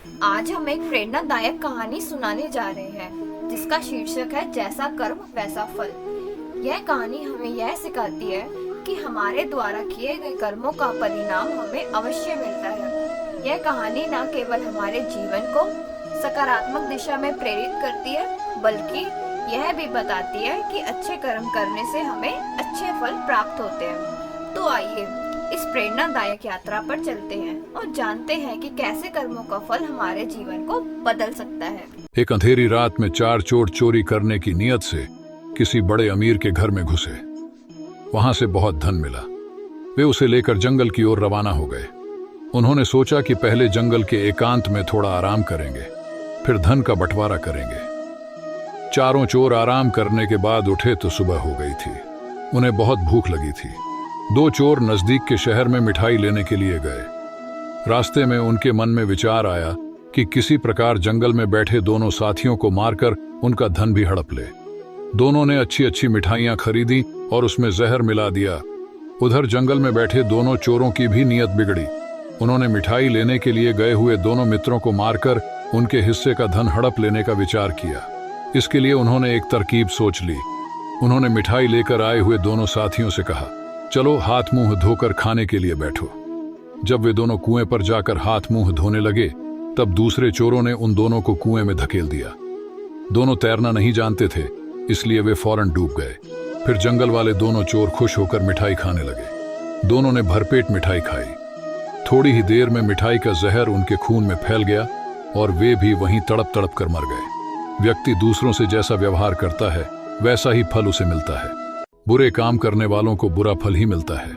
आज हम एक प्रेरणादायक कहानी सुनाने जा रहे हैं जिसका शीर्षक है जैसा कर्म वैसा फल। यह कहानी हमें यह सिखाती है कि हमारे द्वारा किए गए कर्मों का परिणाम हमें अवश्य मिलता है। यह कहानी न केवल हमारे जीवन को सकारात्मक दिशा में प्रेरित करती है बल्कि यह भी बताती है कि अच्छे कर्म करने से हमें अच्छे फल प्राप्त होते हैं। तो आइए इस प्रेरणादायक यात्रा पर चलते हैं और जानते हैं कि कैसे कर्मों का फल हमारे जीवन को बदल सकता है। एक अंधेरी रात में चार चोर चोरी करने की नीयत से किसी बड़े अमीर के घर में घुसे। वहां से बहुत धन मिला। वे उसे लेकर जंगल की ओर रवाना हो गए। उन्होंने सोचा कि पहले जंगल के एकांत में थोड़ा आराम करेंगे, फिर धन का बंटवारा करेंगे। चारों चोर आराम करने के बाद उठे तो सुबह हो गई थी। उन्हें बहुत भूख लगी थी। दो चोर नजदीक के शहर में मिठाई लेने के लिए गए। रास्ते में उनके मन में विचार आया कि किसी प्रकार जंगल में बैठे दोनों साथियों को मारकर उनका धन भी हड़प ले। दोनों ने अच्छी अच्छी मिठाइयां खरीदी और उसमें जहर मिला दिया। उधर जंगल में बैठे दोनों चोरों की भी नीयत बिगड़ी। उन्होंने मिठाई लेने के लिए गए हुए दोनों मित्रों को मारकर उनके हिस्से का धन हड़प लेने का विचार किया। इसके लिए उन्होंने एक तरकीब सोच ली। उन्होंने मिठाई लेकर आए हुए दोनों साथियों से कहा, चलो हाथ मुंह धोकर खाने के लिए बैठो। जब वे दोनों कुएं पर जाकर हाथ मुंह धोने लगे तब दूसरे चोरों ने उन दोनों को कुएं में धकेल दिया। दोनों तैरना नहीं जानते थे, इसलिए वे फौरन डूब गए। फिर जंगल वाले दोनों चोर खुश होकर मिठाई खाने लगे। दोनों ने भरपेट मिठाई खाई। थोड़ी ही देर में मिठाई का जहर उनके खून में फैल गया और वे भी वहीं तड़प तड़प कर मर गए। व्यक्ति दूसरों से जैसा व्यवहार करता है वैसा ही फल उसे मिलता है। बुरे काम करने वालों को बुरा फल ही मिलता है।